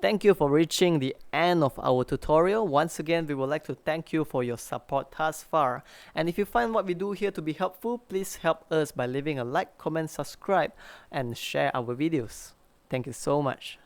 Thank you for reaching the end of our tutorial. Once again, we would like to thank you for your support thus far. And if you find what we do here to be helpful, please help us by leaving a like, comment, subscribe, and share our videos. Thank you so much.